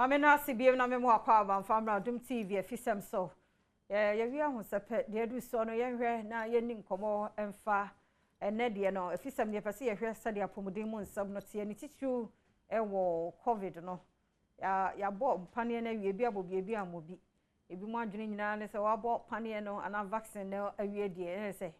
Mame na CBM na memo akwa Abamfamra Adom TV Afisem so. Ye wi ahosepe de adu so no ye hwe na ye ni nkomo emfa ene de no Afisem de pese ye hwe sade apomuden mu nsam no te ni titru ewo covid no. Ya bo mpane na wie bi abobi bi amobi. Ebi mu adwene nyina ne se wa bo pane no ana vaccine no awie de se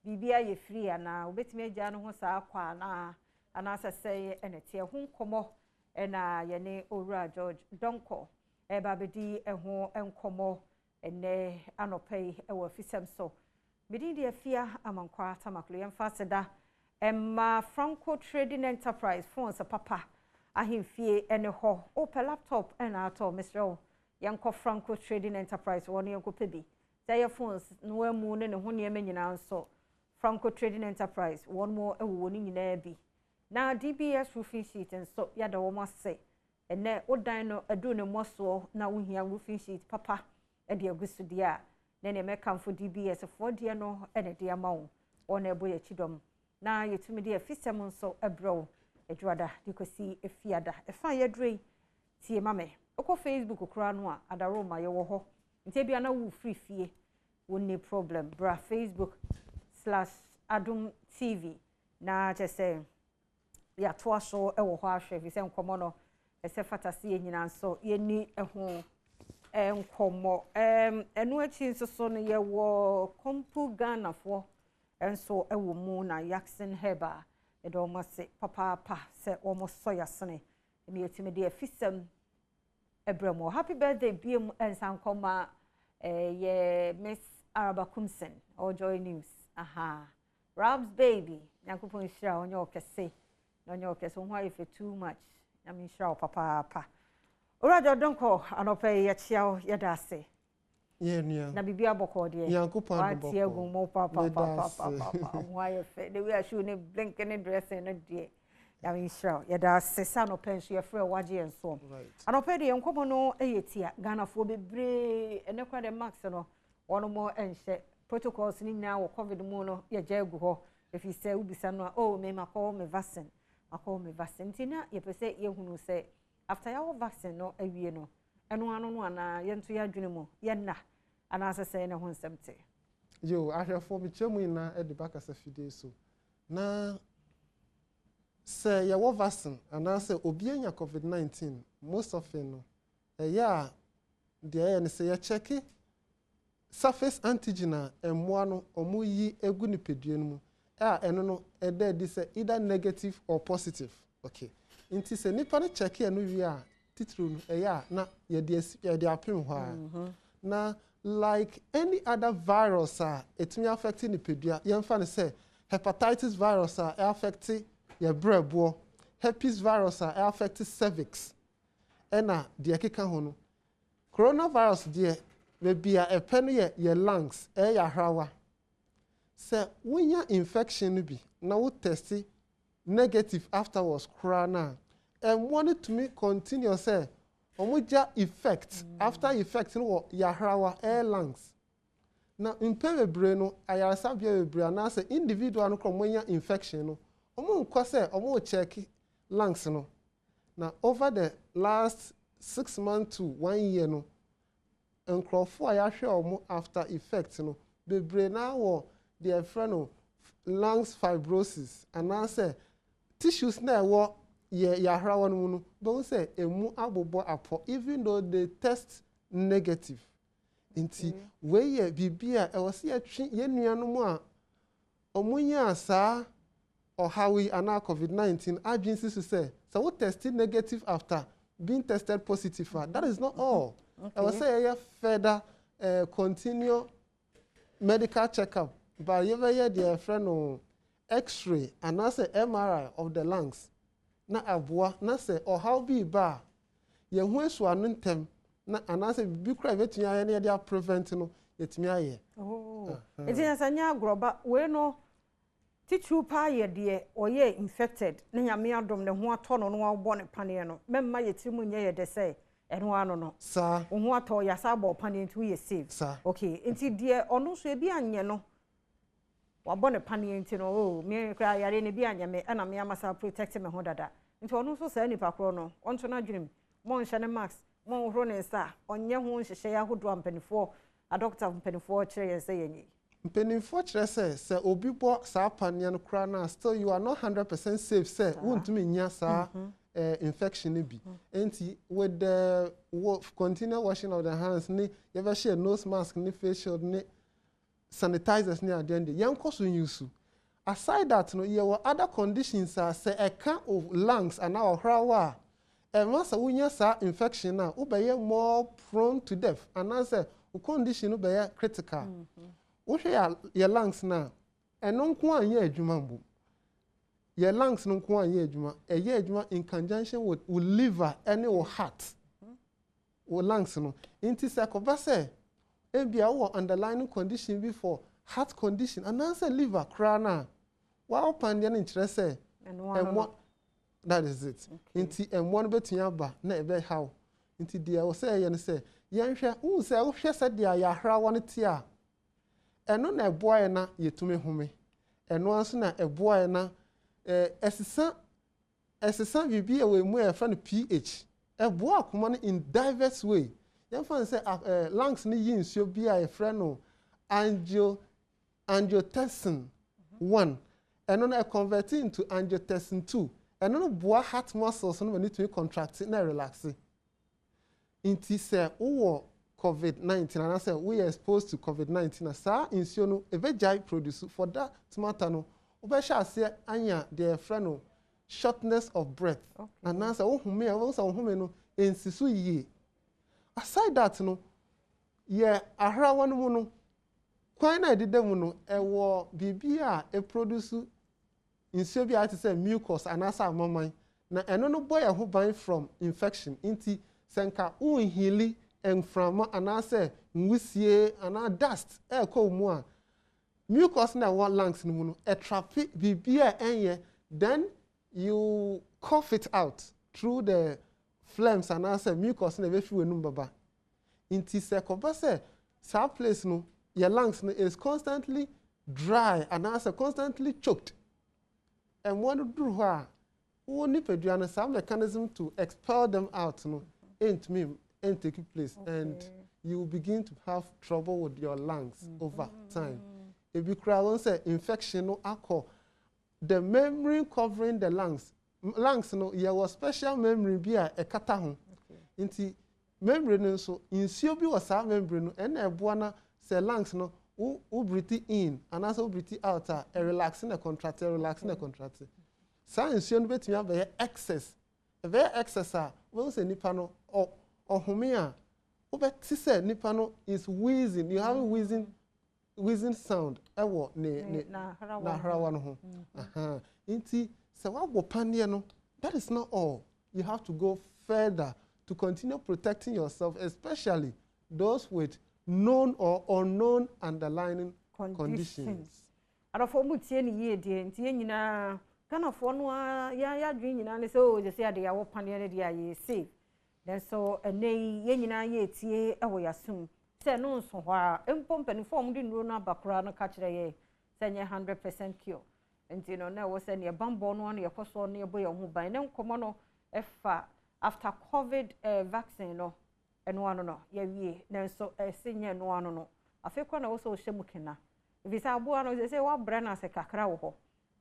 bibia ye free ana obetime agya no ho saa akwa na ana sese ene te ho nkomo ena yene Owura George Donko eba bedi eho enkomo ene anopei ewo Afisem so bedi de afia amankwa tamaklo yemfa seda emma Franco Trading Enterprise phones papa ahemfie ene ho open laptop ena ato Mr. Yanko Franco Trading Enterprise woni yanko pebi say phones no emu ne ho ne nyina nso Franco Trading Enterprise one more ewo ni nyina bi na DBS roofing sheet and so yada wo mase ene odan no adu ne moso na wo hia roofing sheet papa e de agusu dia na ne mekamfo DBS for dia no ene de amawo ona ebo ya chidom na yetumi de Afisem nso ebro edwada dikosi efiada efa yedrei tie mame okọ Facebook okra no a adaroma ye wo ho nte bia na wo free fie wonni problem bra Facebook/Adom TV na jese ya toa so ewo ho ahwe fi se nkomo no ese fatase nyina nso ye ni eho nkomo enu achi nso no ye wo kompu Ghana fo enso ewo mu na Jackson Heba edo mo se papa se o mo so yasene emi etime de Afisem ebremo happy birthday biem ensan koma ye Miss Arabakumsen or Joy News aha Rob's baby yakupon shira onyo kese no okay so why if too much I mean sure papa Owura Donko anope ye chia ye da se ye nua na bibia boko de yankopon boko tie gu mo papa why if the way I should ne blink ne dress no de I mean sure ye da se sa no pension ye frɛ waje enso anope de yenkomo no eyetia Ghana fo bebre ene kwa de max no wono mo enhye protocols ni nya wo covid mu no ye jagu ho if you say ubisa no oh me makọ me vaccine tina ye pese ye hunu se after your vaccine no awie no eno anu no ana ye nto ya dwene mu ye na ana asese ne ho nsemte yo ahwefo bi chemu ina e de baka sa fide so na se ye wo vaccine ana se obi anya covid-19 most of it no ya de ne se ye check surface antigen emmoa no omuyi egu ni peduan mu eno no ede di say either negative or positive okay inti se nipa no check eno wi a titru no ya na ye de apem ho a na like any other virus it may affect ni pedua ye mfa ne say hepatitis virus affect your brebo herpes virus affect cervix ena de keka ho no coronavirus de be a epe no ye lungs ya hrawa se wonya infection bi na wo test negative afterwards krana and wanted to me continue say omoja effect after effect no ya hrawa air lungs na impebebre no ayarasa bia bebre na say individual no kromonya infection no omo nko say omo check lungs no na over the last 6 months to 1 year no nkrofo ayahwe omo after effect no bebre na wo their friend lungs fibrosis and I say tissues na wo ya hrawa no no don't say emu abobo apo even though they test negative inti we ye bibia e wo se atwe ye nuanu mu a omunya asa or how we ana covid-19 agency to say so we tested negative after being tested positive that is not all I will say a further continue medical checkup but you hear their friend x-ray and I say MRI of the lungs na aboa na say or how be ba ye hu esu anuntem na anase bi kra betumi aye na dia prevent no yetumi aye eti asanya agroba we no titru pa ye de oye infected na nyame adom ne ho ato no no abo ne pane no memma yetimu nye ye de say eno ano no sa ho ato ya sa abo pane ntu ye save okay enti de ono so e bi anye no wabone pane nti no oh me kra yare ne bi anye me na me amasa protect me ho dada nti ono so sa nipa kro no onto na dwenem mo nhye ne max mo horo ne sa onye ho nhyehyɛ ahodo ampanifo a doctor ampanifo kire ye say yenyi mpanifo kire say obi bo saa pania no kra na still you are not 100% safe say wontumi nya saa infection bi enti with the continual washing of the hands ni you ever share nose mask ni face shield ni sanitizers ni adende yanko so use aside that no there were other conditions say a kind of lungs and our hrawa and once wunya sa infection na ubeye more prone to death and answer condition ubeye critical wo hwe your lungs na eno nko anya adwuma mbo your lungs no nko anya adwuma eye adwuma in conjunction with liver and your heart wo lungs no inti se ko say ebia wo underlying condition before heart condition and answer liver krana wa pandia no nkyerɛ sɛ ɛmo that is it nti ɛmo no betua ba na ebe how nti dia wo sɛ yɛ no sɛ yɛnhwɛ wo sɛ wo hwɛ sɛ dia ya hrawa no ti a ɛno na ɛboa yɛ na yɛtumi home ɛno anso na ɛboa yɛ na ɛsesa bibi ɛwɔ mu yɛ fa no pH ɛboa akoma no in diverse way yɛmfa sɛ lungs no yi nsuo bi a yɛfrɛ no angiotensin 1 and no convert into angiotensin 2 and no boa heart muscles no need to contract na relax inti say wo COVID-19 and I say we are exposed to COVID-19 na sa nsuo no evejai produce for that matter no obesha ase anya the friend no shortness of breath and answer wo home a wo say wo home no ensisu yie aside that no ye ahra wonu mu no kwan na ededam no ewo bibia e produce nsuo bi ate say mucus anasa amaman na eno no boy ho ban from infection inti senka unhili enframa anasa nwusie ana dust e ko mu a mucus na one lungs no mu no e trap bibia enye then you cough it out through the phlegms anasa mucus na be fi wenum baba inti se ko ba say sa place no your lungs no is constantly dry anasa constantly choked. And one do wha only peduana some mechanism to expel them out no ain't taking place and you begin to have trouble with your lungs over time. If you cry say infection no alcohol, the membrane covering the lungs no there was special membrane be a kata ho. Inti membrane so insio bi was that membrane no and e boana say lungs no u breathe in and also breathe out a relaxing a contract science you betimi aba excess when say nipa no ohome a wo beti say nipa no is wheezing you have wheezing sound ewo na harawa no ho inti say wa go panie no that is not all you have to go further to continue protecting yourself especially those with known or unknown underlying conditions. Arafo mutie ni ye de ntie nyina kana fo no ya dwen nyina ne so je se ade ya wo pane ne de aye safe then so enei ye nyina ye tie ewo yasum se no nso ho a empompen form de nuro no abakora no ka kire ye se nye 100% cure nti no na wo se ne bambo no no yekoso no yebo ye ho ban ne nkomo no efa after covid vaccine no eno ano no ya wie na so esenye no ano no afekwa na wo so hye mukena visa abo no se wa bra na se kakra wo ho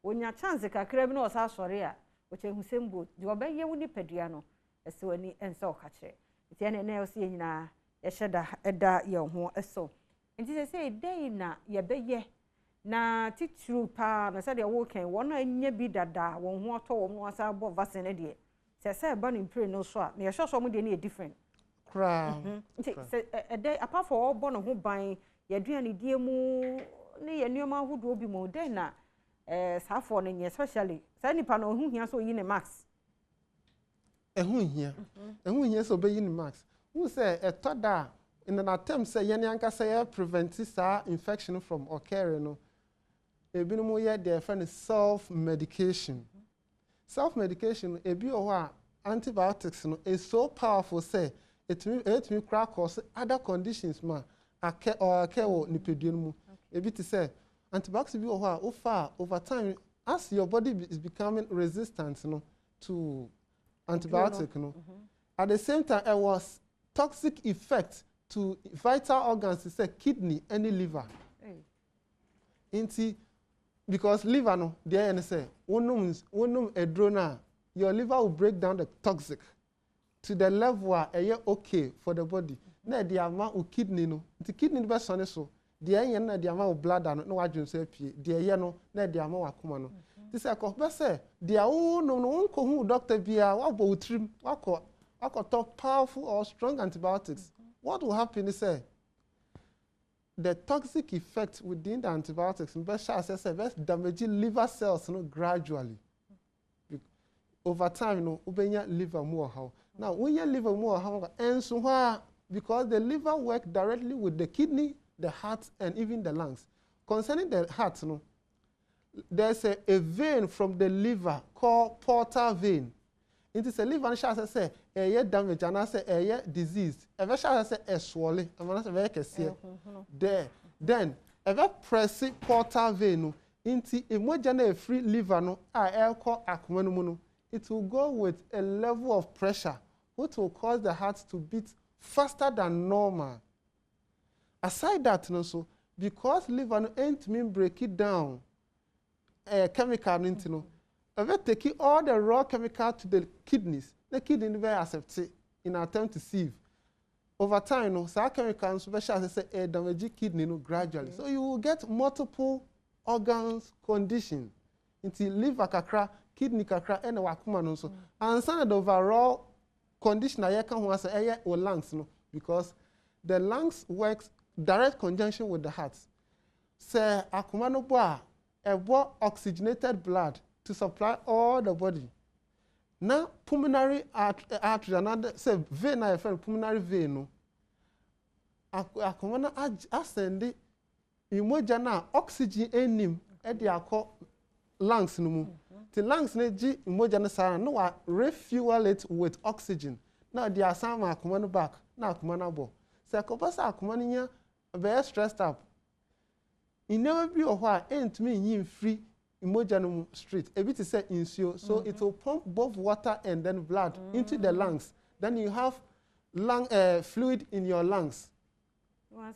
wonya chance kakra bi na o sa sori a o che husembo de obaye woni padua no ese wani ense o ka kire tie na o se nyina ye hyeda eda ye ho eso nti se dey na ye beye na titru pa na se de wo ken won anya bi dada won ho to wo mo asa abo vaccine de se ba no impre no so a na ye hwe mo de na different apart from all born who buy your duane die mu ne ye nneoma ahodo bi mo den na safo no nye especially say nipa no hu hia so yi ne max ehu hia so be yi ne max who say etoda in an attempt say ye nyanka say prevent this infection from occurring no ebi no ye their friend self medication ebi o ho antibiotics no is so powerful say it me cause other conditions ma occur wo nipeduan mu ebi ti say antibiotics bi wo ho over time as your body is becoming resistant no to antibiotic no at the same time it was toxic effect to vital organs is a kidney and the liver. Inti because liver no there and say wonum edrona your liver will break down the toxic to the level where okay for the body. Na the amount of kidney no the kidney be so ne so there yen na the amount of blood no wadwun say pie there ye no na the amount akoma no this ko be say there no ko hu doctor bia wa bo utrim wako talk powerful or strong antibiotics. What will happen is the toxic effect within the antibiotics damage liver cells gradually. Over time, ubenya liver more how. Now, when your liver more how, and so because the liver works directly with the kidney, the heart, and even the lungs. Concerning the heart, there's a vein from the liver called portal vein. It is a liver shall say a damage and I say a disease. Ever shall say a swollen, and I say very see there. Then ever press portal vein into a free liver no called akumanumu. It will go with a level of pressure which will cause the heart to beat faster than normal. Aside that, so because liver no ain't mean break it down chemical into taking all the raw chemical to the kidneys. The kidney will accept it in an attempt to sieve. Over time, some chemicals say damage kidney gradually. So you will get multiple organs condition until liver kakra, kidney kakra, and wakuma no so. And some of the overall condition I can was or lungs because the lungs works direct conjunction with the heart. Say akuma no boa oxygenated blood to supply all the body. Now, pulmonary artery, another say vein, I find pulmonary vein. No, I ascend imojana oxygen enim at the lungs no. The lungs neji imojana sana no refuel it with oxygen. Now the asama akumano back na akumana bo. Say akopasa akumania very stressed up. It never be a while ain't me yin free. Emojanum street, a bit is set in so it will pump both water and then blood into the lungs. Then you have lung fluid in your lungs. No,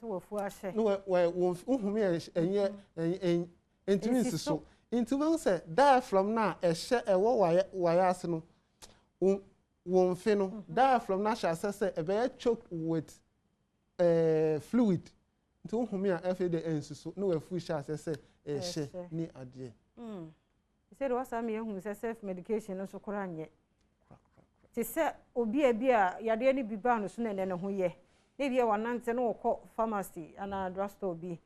so into one say diaphragm now a share a wire won't fino diaphragm now shall say a bear choked with fluid. To whom you are so no food shall say a share near a dear. He said, was I who says self medication and so coranye. She said, O be a beer, ya dearly be bound sooner than a who ye. Maybe I want answer no call pharmacy and a drugstore be.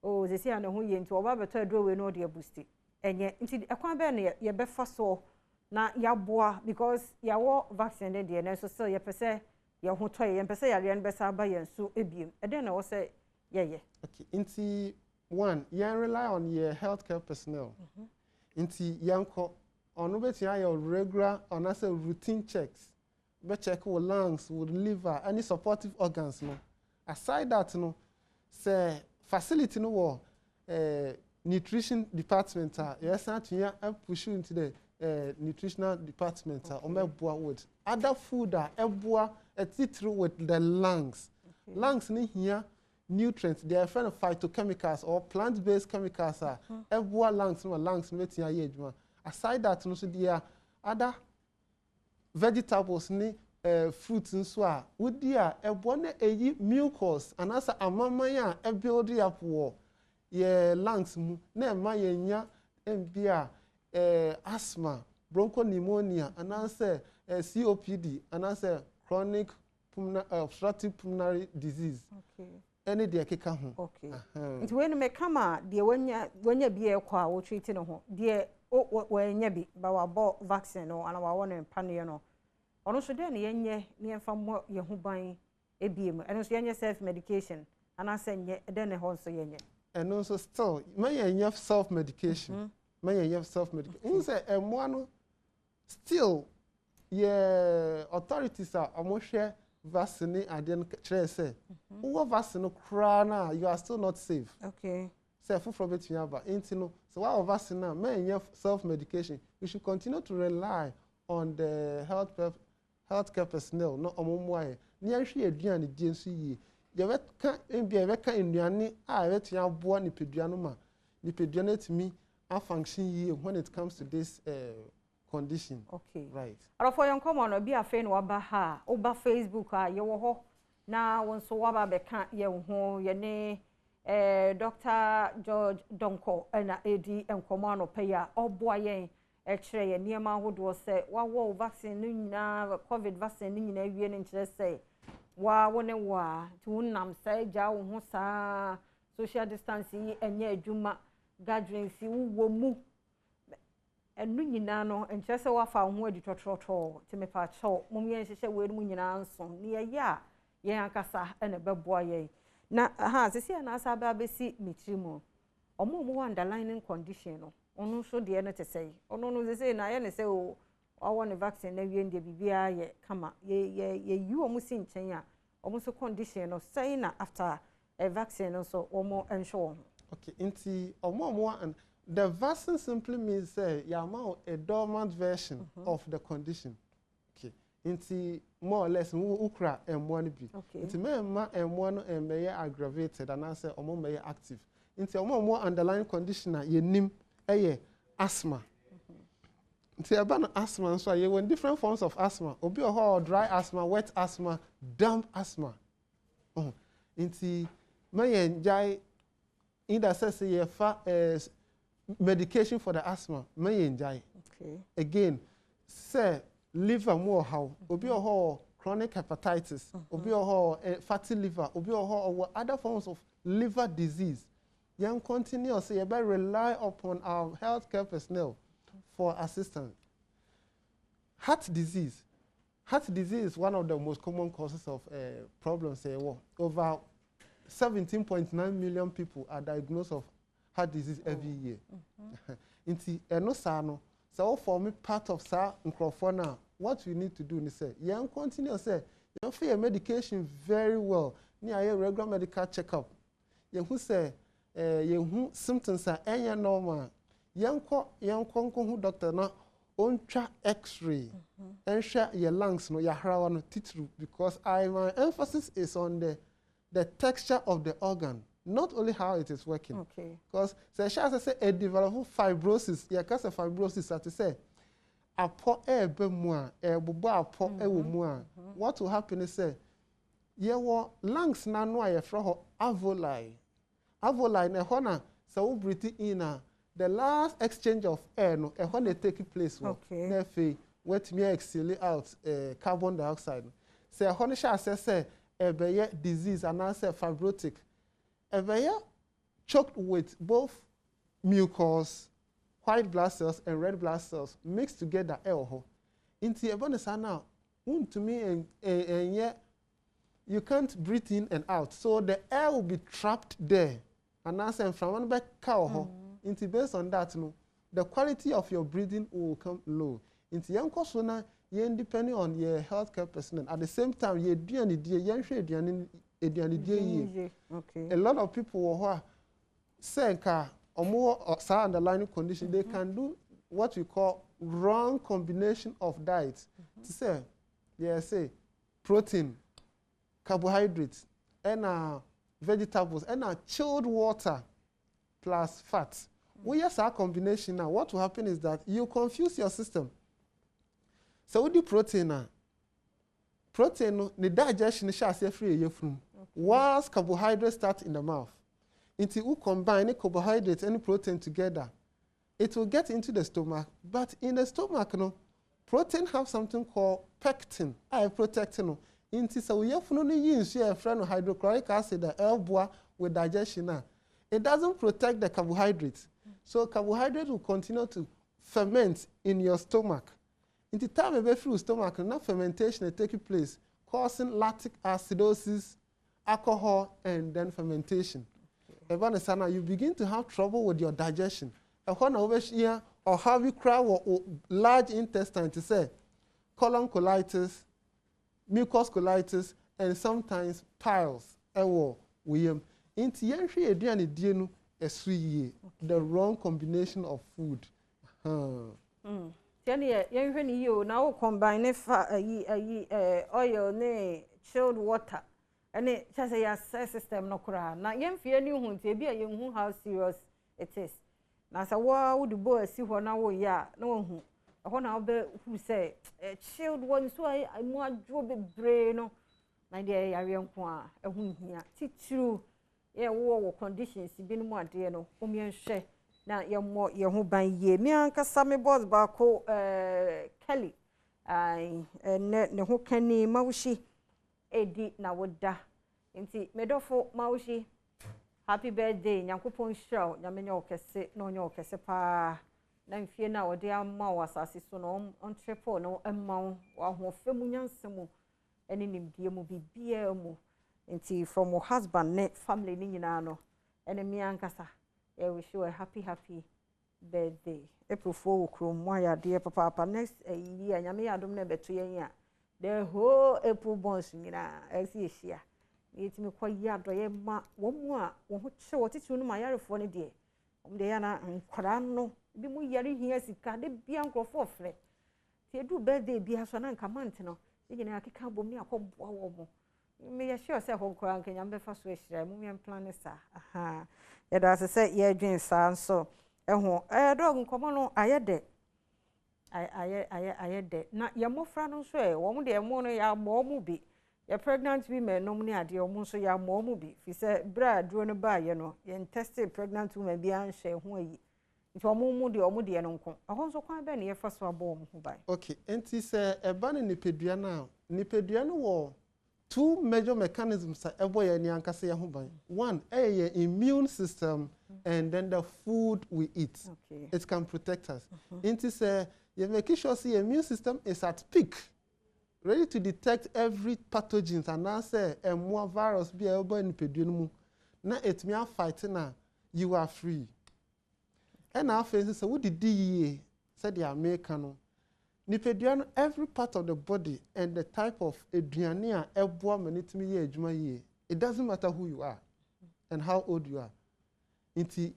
Oh, they say, and who ye into a barber draw no dear boosty. And yet, indeed, a quamber ye be first saw na ya bois because ya war vaccinated dear, and so sell your per se, your who toy and per se, I best by and so ebium. And then I will say, yeah. Okay, into one, you rely on your healthcare personnel. Inti yanko on your regular on as routine checks. Be check with lungs, with liver, any supportive organs. No. Aside that, no, say facility no war nutrition department. Yes, I push you into the nutritional department. With other food with the lungs. Lungs ni here. Nutrients, they are friend of phytochemicals or plant-based chemicals. Lungs, aside that, no, so there are other vegetables, fruits, and so on. Would there a mucus and as a mamma build up war? Lungs, ne asthma, bronchopneumonia, and answer COPD, and answer chronic obstructive pulmonary disease. Okay. Any dear keka ho. Okay. Nti when me kama de wanya bi e kwa wo treat no ho. De wanya bi ba wa bo vaccine no ana wa won empane no. Ono so de ne yenye ne emfa mo ye ho ban ebiem. Eno so yenye self medication ana senye de ne ho so yenye. And also still may yenye self medication. May yenye self medication. Unse emo no still ye authorities are omo vaccine and then say who vaccine crana you are still not safe. Okay. Say from it so what vaccine now may self medication. We should continue to rely on the healthcare personnel no omomwae ni ahwe aduane die nso yie ye beka mbia beka nnuane a betua boa nipedua no ma nipedua no etimi a function yie when it comes to this condition. Okay. Right. Arofo yon come on obi afa no waba ha oba Facebook a ye wo ho na wonso waba beka ye ho ye ne Dr. George Donko na edi enkomo anope ya oboa yen kire ye niema hodo se wawo vaccine no nyina covid vaccine no nyina wie ne nkire se wa wone wa tunam se ja wo ho sa social distancing enye adwuma gatherings wo mu enu nyina no nkire se wa fa ho adi totroto te me pa cho mum yen hyehyɛ we mu nyina nso ne ye ya yen akasa ene beboa ye na sisi na asa ba besi mitrimu omo mo underlying condition no onu so de no te sei onu no sisi na ye ne se o awo ne vaccine na wie ndie bibia ye kama ye yu omo si nchen a omo so condition no sei na after a vaccine no so omo ensure. Okay, inti omo and the vaccine simply means say ya ma a dormant version of the condition. Okay, inti more or less ukra emwa no bi. Inti me emwa no emeye aggravated and I say omo meye active. Inti omo underlying condition na ye nim eye asthma. Inti eba no asthma so ye when different forms of asthma. Obi or dry asthma, wet asthma, damp asthma. Inti me enjoy either says ye fa medication for the asthma may enjoy. Okay. Again, say liver more how obi or chronic hepatitis, obi or fatty liver, obi or other forms of liver disease. Young continue say you better rely upon our healthcare personnel for assistance. Heart disease. Heart disease is one of the most common causes of problems. Over 17.9 million people are diagnosed of heart disease every year. Inti eno sa no so form part of sa nkrofo na what we need to do is say you continue say you feel your medication very well ni aye regular medical checkup you who say you who symptoms are enya normal yanko hu doctor na ontwa x-ray ensure your lungs no ya hrawa no titru because my emphasis is on the texture of the organ, not only how it is working. Okay. Because say a develop fibrosis, yeah, cause of fibrosis at say apo ebe mua, bubo apo ewo mua. What will happen is say ye lungs na no aye fro alveoli. Alveoli na hona so we breathe in the last exchange of air no e hona take place wo. Okay. Na fe wet me exhale out carbon dioxide. Say hona sha say ebeye disease and also fibrotic. Ebeye choked with both mucus, white blood cells and red blood cells mixed together. Inti ebone sana to me and you can't breathe in and out. So the air will be trapped there. And also from one back cow inti based on that the quality of your breathing will come low. Inti yanko sona yen depending on your healthcare personnel. At the same time, you okay. A lot of people who are saying or more underlying condition, they can do what we call wrong combination of diets. To say, protein, carbohydrates, and vegetables, and chilled water plus fat. Well, yes, our combination now. What will happen is that you confuse your system. So with the protein, the digestion is free from. Whilst carbohydrates start in the mouth, until you combine carbohydrates and protein together, it will get into the stomach. But in the stomach, protein have something called pectin. Protectin. Until so you have no friend hydrochloric acid with digestion. It doesn't protect the carbohydrates. So carbohydrates will continue to ferment in your stomach. In the time of through stomach, enough fermentation taking place, causing lactic acidosis, alcohol, and then fermentation. Okay. You begin to have trouble with your digestion. When over here, or have you cry or large intestine to say colon colitis, mucus colitis, and sometimes piles. The wrong combination of food. tiani yen hwe ni yo na wo combine fa oil ne chilled water ene chase ya system no kura na yen fie ni hu tie bi a yen hu how serious it is na sa wo de bo asi ho na wo ya na wo hu ho na obe hu say chilled one so mu adwo bebre no na de yare nko a ehu hia titru ye wo conditions bi no mu ade no omien hwe na ye mo ye ho ban ye mi ankasa me boss ba ko Kelly ne ho kani mawushi edi na woda nti medofo mawushi happy birthday nyankopon show nyamenye okese na onye okese pa na mfie na wode amma wasase so no on triple no emma wa ho femu nyansemu eni nimdie mu bibia mu nti from your husband ne family ni nyina no ene mi ankasa I wish you a happy birthday. April 4 krom ya de papa next year nyame yadom na beto yen ya the whole April bonds nyina esi ehia yetimi kwa yado ye ma wo mu a wo ho che wo titi no ma yarefo ne de de ya na nkwara no bi mu yare hia sika de bia nkrofo ofre ti edu birthday bia so na nka month no nyina akeka bom ni akọboa wo mo me ya sure say ho kwara nkenya mbefa so ehira mu me plan sa aha ya da se ye dwen sa so eho dog nkomo no ayede ayede na ye mofra no so wo mo de mo no ya mo mu bi ye pregnant women no ni ade o mo so ya mo mu bi fi se bra duro no ba ye no ye tested pregnant women bi an hwe ho ayi nti o mo mu de no nko ahon so kwan be na ye fa so abo mo ho bai okay enti se eba ne nipedua no wo two major mechanisms are ebo ye ni ankase ye ho ban one your immune system and then the food we eat it can protect us enti say you make sure say your immune system is at peak ready to detect every pathogens and now say more virus be ebo ni pedua no mu na it me fight na you are free and now face say we did ye said the American no nipedua every part of the body and the type of eduane a eboa manitimi ye adwuma ye it doesn't matter who you are and how old you are inti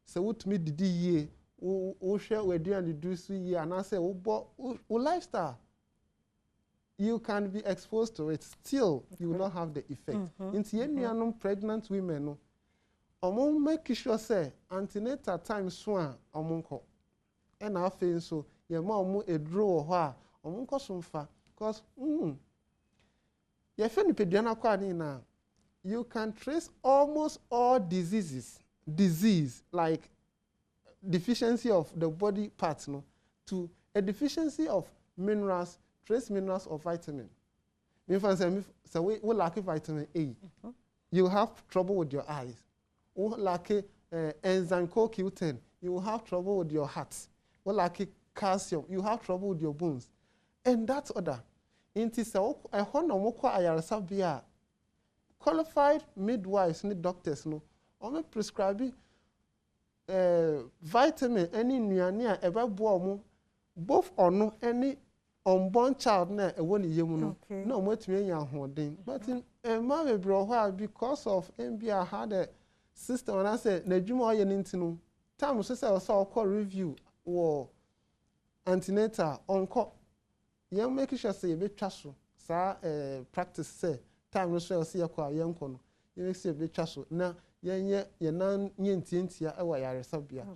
se wutumi didi ye wo hwe weduane du su ye anase wo bo wo lifestyle you can be exposed to it still you will not have the effect inti ye nuanom pregnant women no omo make sure say antenatal time so a omo nko e na afen so ye ma omo edro wo ho a omo nko so mfa because ye fe nipedua na kwa ni na you can trace almost all disease like deficiency of the body parts no to a deficiency of minerals, trace minerals or vitamin. So we lack vitamin A. You have trouble with your eyes. We lack enzyme CoQ10. You will have trouble with your heart. We lack calcium. You have trouble with your bones. And that's other. Inti so I hono mo kwa ayaresa bia qualified midwives and doctors no o prescribe vitamin any nuane a ebeboa mo both ono any unborn child na ewo ne yemu no na o matumi anya hoden but ma bebro ho because of MBA had a system and I said na dwuma oye ne ntino time so say o call review wo antenatal onko you make sure say you be twaso sa practice say time no so say yakwa yenko no you make sure be twaso na yenye yenan nyentientia ewa yaresabia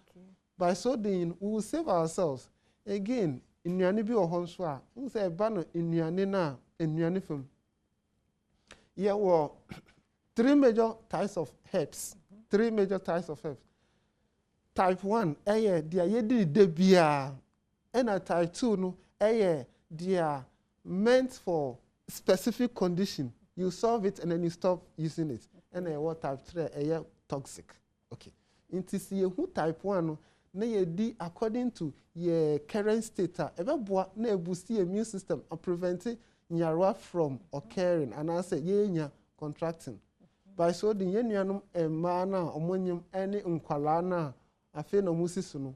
by so doing we will save ourselves again nnuane bi wo so a we say ba no nnuane na nnuane fam ye wo three major types of herbs type 1 dia yedi de bia and type 2 no they are meant for specific condition. You solve it and then you stop using it. And what type 3 toxic. Okay. Inti si who type 1 na ye di according to your current state ebe na boost your immune system and prevent nyarwa from occurring and I say ye contracting. By so the ye nuanom emma na omonyem any nkwala na afi na musisu no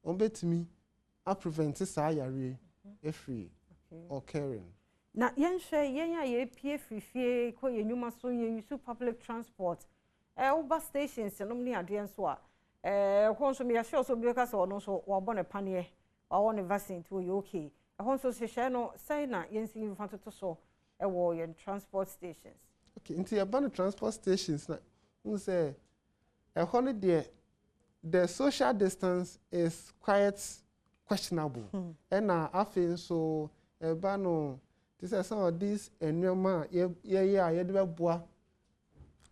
ombetimi a prevent sa yare free occurring. Na yenhwe yenya ye pie frifie ko yenwuma so ye use public transport Uber stations no ni ade nso a ho nso me ya sure so bi ka so no so wo bo ne pane or on a vaccine to you okay. A honso share no say na yensi in front to so a war in transport stations. Okay, into your transport stations na say a holiday the social distance is quite questionable. And I feel so a bano this is some of these and your man boa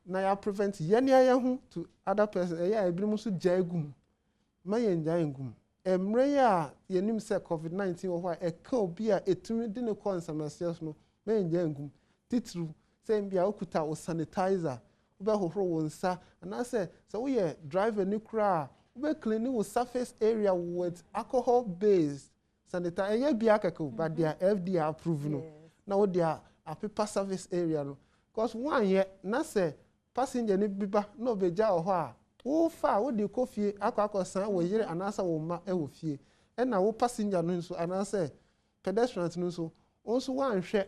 na ya prevent yani to other person ya ebri musu jagum ma yen jangum emre ya yenim se covid-19 wo hwa e ka obi a etumi de ne consumption no ma yen jangum titru se mbia okuta o sanitizer ube hohoro wo nsa and say so we drive ni kra ube clean wo surface area with alcohol based sanitizer ya bia kakao but they are FDA approved no na wo dia a paper service area no because one ye na say passenger ni biba no beja o ho a wo fa wo di kofie akwakosan wo yire anasa wo ma e wo fie e na wo passenger no nso anasa pedestrians no nso onso wan hwe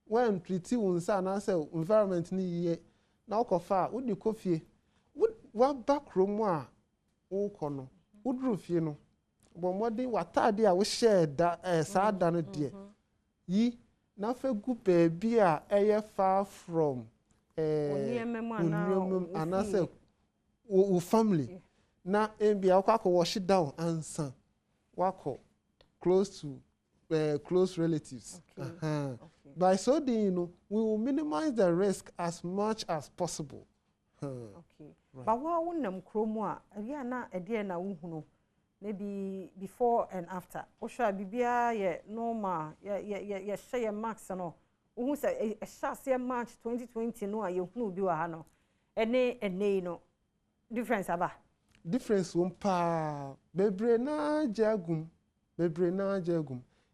when treat wo nsa anasa environment ni ye na wo fa wo di kofie wa backroom a wo kono wo dru fie no bo modi watade a wo share da sa da no de yi na fa gu baby a eye far from anase wo family na embia akwa wash down ansa wako close to close relatives. By so doing, we will minimize the risk as much as possible. Okay. Right. But what wouldn't chroma na a dear na uhuno maybe before and after. Osha bibia ye normal ye share max no. Who say a share March 2020 no a you no be wahano. Ene no difference aba. Difference pa bebre na jagum.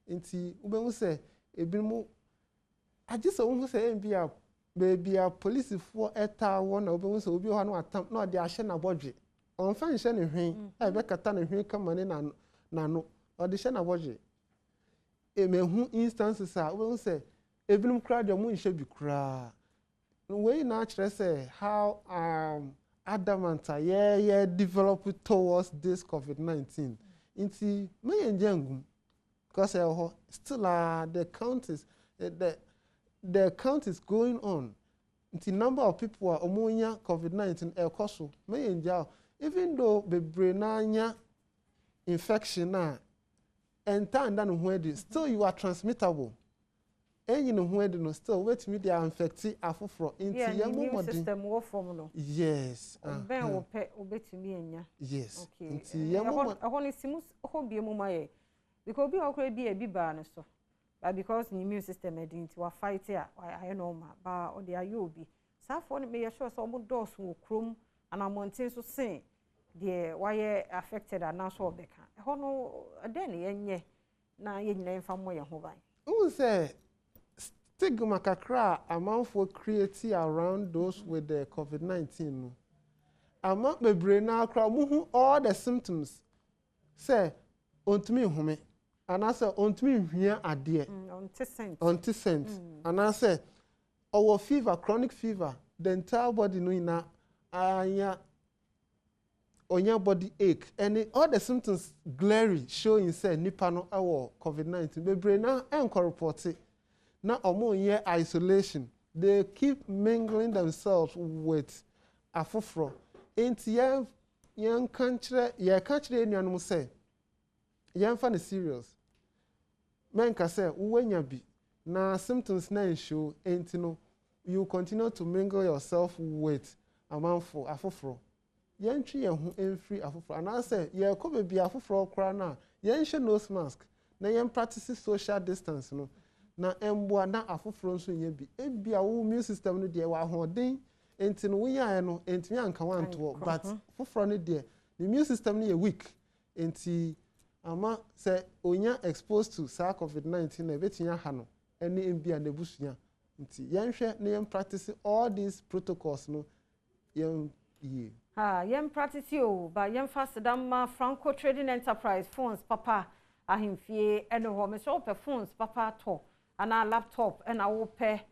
Inti ube say ebimu ajisa who say mbia baby a police for eta one ube say obi ho no atam na de ahye na bodwe. On fan hye ne hwen e be kata ne hwen kama ne na no o de hye na bodwe. E mehu instances a ube say ebinom kra de mo nhye bi kra. We na kire say how adamant yeah develop towards this COVID-19. Inti me yenjangum because still the count is the count is going on. The number of people are omonya COVID-19 ekoso me yenja even though bebrenanya infection na enta nda no ho still you are transmittable. And you know when no still wait me they are infected afofro into your system wo form no. Yes. Ben wo pe obetumi enya. Yes. Okay. Into your ehon simus hobie mu maye. Because be okra bi ba no so. But because the immune system e into wa fight ya I know ma ba o de ayo obi. Safo no me sure so mo dose wo krom ana mountain so sen de why affected and now so obeka. Ehon no den yenye na ye nyina mfa mo ye ho ban. Who say stigma kakra amount for creating around those with the COVID-19. Amount bebre na akra muhu all the symptoms. Say ontumi home and I say ontumi hwia ade. Ontisent. And I say our fever, chronic fever, the entire body no ina anya onya body ache and all the symptoms glary showing say nipa no awo COVID-19 bebre na enko report it. Now, among isolation, they keep mingling themselves with afofro. Ain't young country, anyone say, young fan is serious. Men can say, when you be now symptoms na show, ain't no, you continue to mingle yourself with a man for afofro. Young tree and free afofro. And I say, yeah, could be afofro crana, young nose mask, na young practices social distance, no. Na emboa na afoforo nso nya bi ebia wo immune system no de wa hoden enti no wonya no enti anka wanto but foforo no de the immune system no ye weak enti ama se onya exposed to SARS COVID-19 na betinya ha no ene embia na busunya enti yenhwe na yem practice all these protocols no yem ye yem practice o ba yem fast dam Franco Trading Enterprise phones papa ahemfie ene ho me so phones papa to ana laptop and I will pay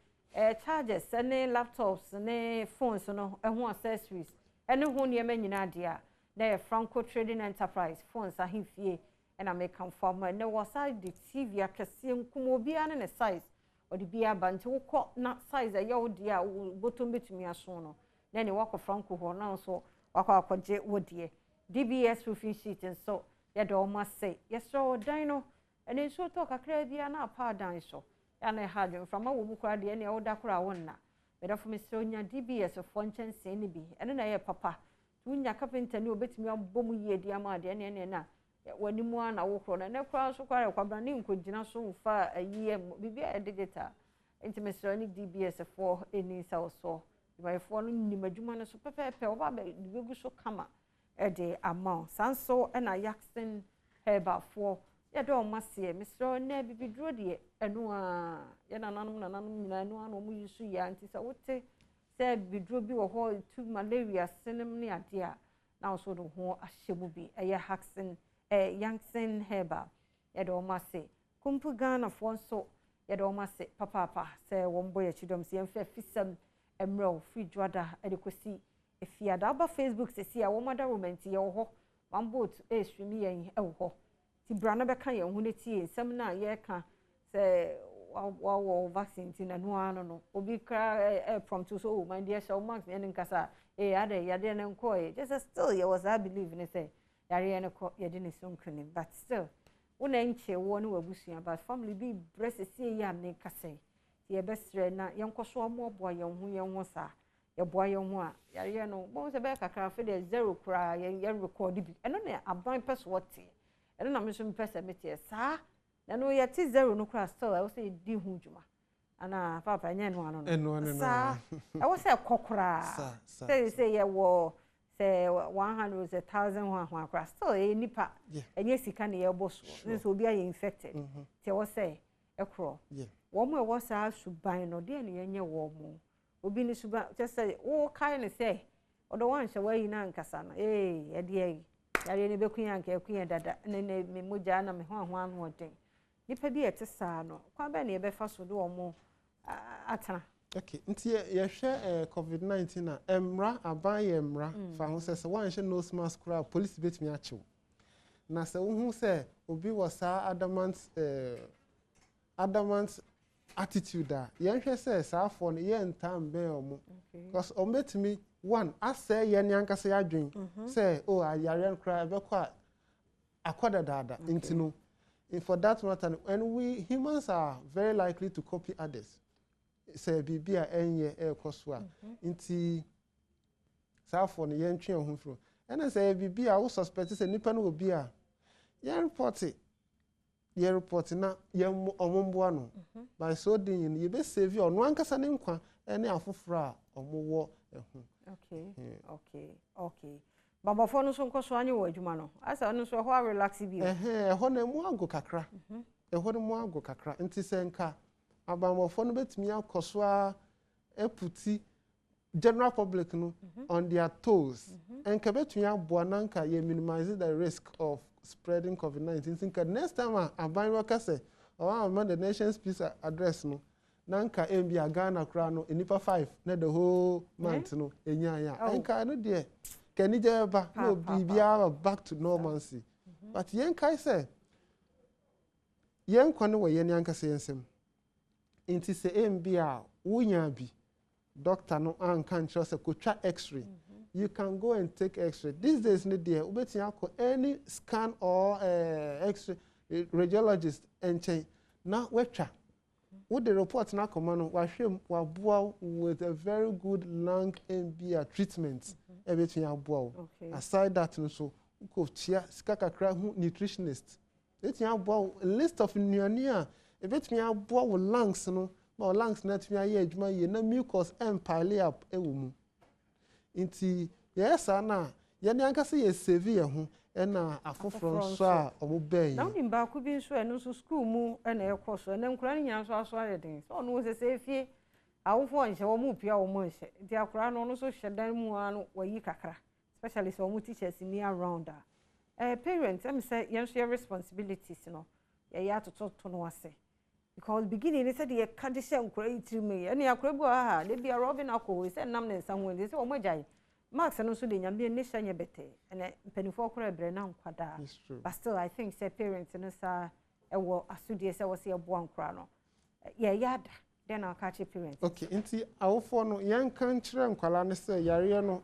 charges and laptops and phones no and accessories and who near many nadia there Franco Trading Enterprise phones are him fee ena make am form and was side the TV akese nkumo bia ne size or the bia banti wo na size ya wo dia bottom betumi aso no na ne wako franco ho na so wako akwaje wodie DBS roofing sheet and so ya do must say yes so dino and in so talk akra bia na pa dan so ya na hadwen from a wo mu kra de ne wo da kra wonna bedo for me so nya DBS of function say ni bi ene na ye papa tunya carpenter ni obetumi abom yie dia ma de ne na wani mu ana wo kro na ne kra so kware kwabra ni nkogina so mfa ayi bibia digital intimacy ni DBS for any so by for ni madwuma no so pepepe oba be begu so kama de amount sanso na yaksen heba for ya do masie misro na bibidro de enu a ya nananum nyina enu anu mu yusu ya nti sa wote se bibidro bi wo ho to malaria senem ne ade a na so do ho ahyemu bi ya haksen yaksen heba ya do masie kumpu Ghana for so ya do masie papa se wombo ya chidom se yemfa fisam emro free dwada adekosi efiada aba Facebook sesi a womada romanti ye ho one boat stream yen ho ti brana be kan ye hu ne tie nsem na ye ka se wa vaccine ti na no ano no obi kra prompt so my dear show max yen nkasa ade ya de ne nko just still ye was I believe ne say yare ye ne ko ye de ne so nkene but still wona nche wo no wabusua but family bi breast sie ya ne kase ye besre na yenkoso omobo yen sa ye boa yen ho a yare no bo se be kakra fe de zero kra ye record bi eno na aban pese wote eno na me so pese mete sa na no ye ti zero no kra still I will say di hu djuma ana papa nya no ano no sa I will say kokra say ye wo say 100,000 ho kra still e nipa enye sika na ye boso so obi aye infected ti I will say ekro womo e wosa suban no de ne yenye womo obi ni suban just say wo kai ne say odo wan hye wa yi na nkasa na e de yare ne bekunya nka ekunya dada ne me moja na me ho anu oden nipa bi etesa no kwa be ne be fa so do womo atana okay nti ye hwe COVID-19 na emra aban ye emra fa ho se wan hye nose mask kra police betimi achew na se wo hu se obi wosa adamant attitude yen hwe say saafo no yen tam ben omo because ometimi one asay yen yankasa yadwen say oh ayare kra be kwa akoda dada intino for that matter and we humans are very likely to copy others say bibia enye ekoso a inti saafo no yen twen ho fro and say bibia wo suspect say nipa no obi a yen report na yem omombo ano by so din ye be save you no ankasa ne nkwa ene afoforo a omowo ehu okay baba fo no so nkoso anye wo adwuma no asa no so ho relax bi ho na mu ago kakra ho na mu ago kakra nti se nka abamofo no betumi akoso a eputi general public no on their toes enka betumi aboa nanka ye minimize the risk of spreading COVID-19 think next time aban waka say man the nation's peace address no nanka mbia Ghana kra no enipa 5 na the whole month no enya enka no de kani jeba no bibia back to normalcy but yen kai say yen kwano we yen yanka say ensem inti say mbia wunya bi doctor no an kan trust kotwa x-ray you can go and take x-ray these days need there ubetia ko any scan or x-ray radiologist enchen na wetwa with the report na come no wa hwem wa boa with a very good lung MBA treatment ebetia boa aside that no so ko tia sika kakra hu nutritionist etia boa list of nuania ebetia boa wo lungs no ma lungs na tia ye adwuma ye na mucus empile up ewumu inti yes na ye ne anka se ye save ye ho na afoforo so a omobey na nim ba ku bi so eno so school mu na ekoso na nkura ni nya so aso ayeden so no se sefie awofo nche wo mu pia wo mu nche di akura no so hyedan mu anu wayi kakra especially so mu teachers ni around parents am say yen share responsibilities no ye ya to no ase because beginning they said ye kadisha nkura itiri me ene akura bu ha de bia robin akọ we say nam ne nsanwo de say o magai Max no so de nyame ne hyanye bete ene mpanifo kora ebre na nkwada but still I think say parents no sa ewo asudie se wo se ebo ankora no yada then I'll catch parents. Okay, inti awofo no yen kan kire nkwala ne se yare no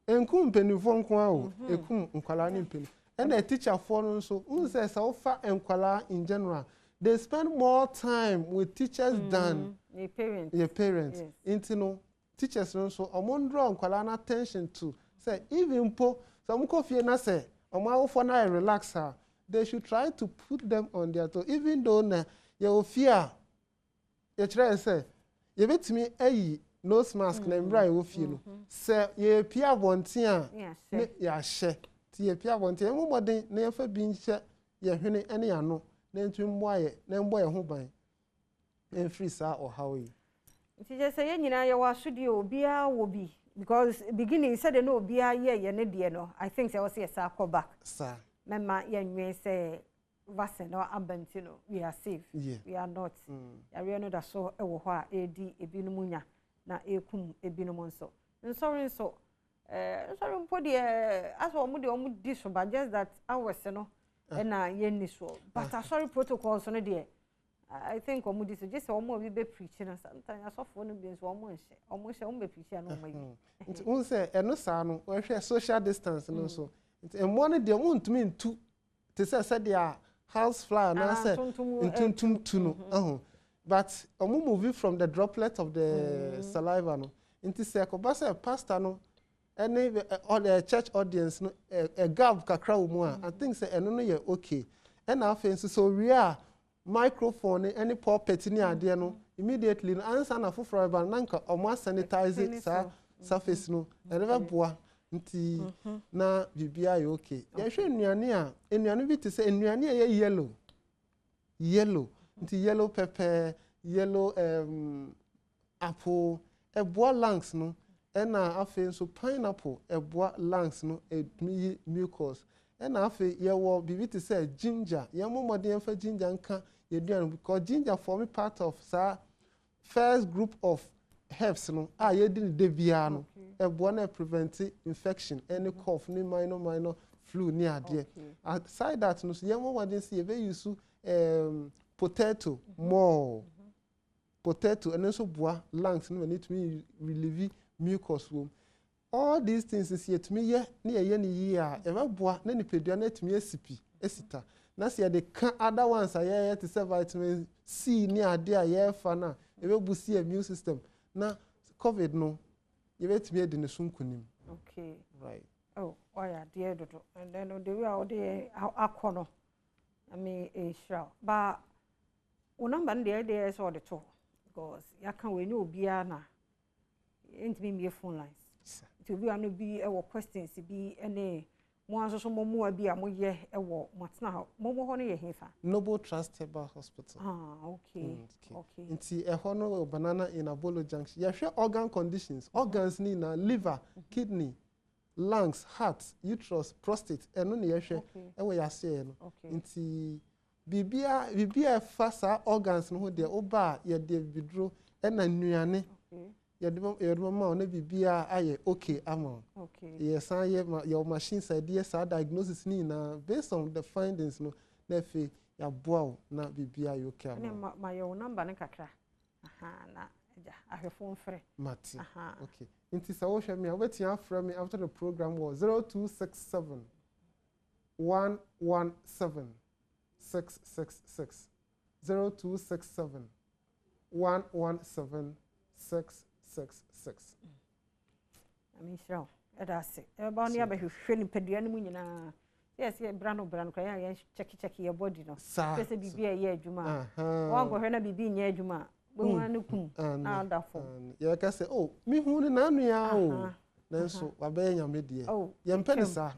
enkum mpanifo nko a o ekum nkwala ne mpani and the teacher for no so unse sa wo fa nkwala in general they spend more time with teachers than your parents. Yes. Inti no teachers no so omondro nkwala na attention to say even po some kofie na say omawofo na relax her they should try to put them on their toe even though na you fear you try say you betimi ayi nose mask na mbra you feel no say you pia bonten a ya hye ti you pia bonten e moden na ye fa bi nhye ye hwene ene ya no na ntu mboaye na mboaye ho ban en free sa or how yi ti je say nyina ye wa sudi obia wo bi because beginning said no obia ye ne de no I think say was say sa call back sir mema ye nwe say vaccine or abantino we are safe we are not ya know that so e wo ho a edi ebinum nya na ekum ebinum nso sorry so sorry mpo de as wo mu de omu di so but just that hours no na ye ni so but sorry protocols no de I think omu di so just omu obi be preaching and sometimes asofo no bi so omu nhye omu be preaching no omu nti un say eno sa no we hwe social distance no so nti emo no de omu ntumi ntu te say dia house flower na say intuntum tu no but omu moving from the droplet of the saliva no nti say ko ba say pastor no any all the church audience no a gap kakra wo mu a I think say eno no ye okay and afen so we are microphone any pulpit ni ade no immediately no answer na foforo ba nanka omo sanitize surface no never boa nti na bibia ye okay ye hwe nnuane a nnuane bi te se nnuane ye yellow nti yellow pepper yellow apple eboa lungs no na afi so pineapple eboa lungs no edmi mucus na afi ye wo bibi te se ginger ye momode fa ginger nka ye duan because ginger form part of sa first group of herbs no ye di de bia no eboa na prevent infection any cough ni minor flu ni ade aside that no ye momode se ye be use potato more potato and also boa lungs no need to relieve mucus wom all these things is yet me ye na ye ni year e ba boa na ni pedua na tumi esita na se de ka other ones aye to say vitamin C ni ade aye fa na e be busi immune system na covid no ye betumi de ne sunkunim okay right oh yeah dear dodo and then the way how dey akono I mean sure but number there is all the talk because ya kan we no bia na entimi me phone lines to be anu bi e wo questions bi ene mo anso mo abi a mo ye e wo matna ho mo ho no ye hefa Noble Trust Herbal Hospital okay nti e ho no banana in Abolo Junction ya hwe organ conditions organs ni na liver kidney lungs heart uterus prostate eno na ye hwe e wo ya se no nti bibia fasa organs no ho de oba ye de bidro na nnuane ye de ma na bibia aye okay ama yes your machine said yes diagnosis ni na based on the findings no na fe ya boa na bibia you okay ama ma your number ne kakra na ja ahwefo mfre mati okay nti sa wo hwe me obeti afra me after the program was 0267 117 666 0267 117 666 I mean sure that's ba oni abahwehwe ni pedua ni mu nyina yes ye brano kwa ya check your body no pese bibia ye adwuma wa go hwe na bibi nya adwuma bo wan kum na adafo ye ka say oh mi hu ni na anu ya o nanso wa be nya me de ye mpeni sa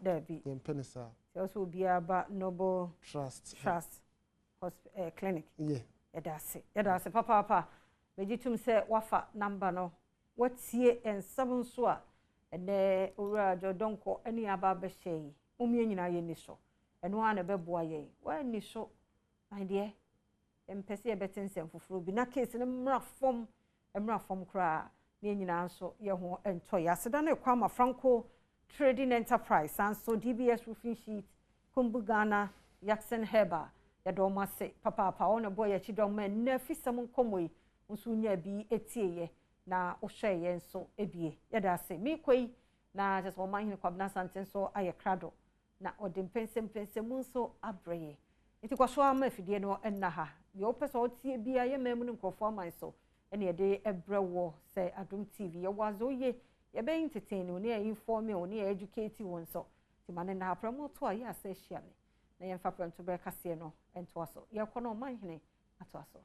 ye mpeni sa also bia ba Noble Trust hospital clinic yeah that's papa vegetum say wafa number no watie en7 so a ene owura jodonko eni aba be hye umie nyina ye ni so eno a na be boa ye wa ni so my dear empese e betensem foforo bi na case ne mra fom kra ne nyina nso ye ho ento ya seda na kwama Franco Trading Enterprise and so DBS Roofing Sheet Kumbu Ghana Jackson Heba ya do ma se papa ona boy ya chidom men na Afisem nkomoi nso nya bi etie na o hwe ye nso ebie ya da se mi kwei na just o man hin kwabna santen so aye krado na o de mpensem nso abreye iti kwaso ama afidie no enna ha ye opese o tie bia ye memu nkofo aman so ene ye de ebrewo se Adom TV ye wazo ye ye be entertain oni e inform oni e educate won so ti mane na apramo to aye ase hia me na ye mfa pranto be kase no ento aso ye kono man hin ato aso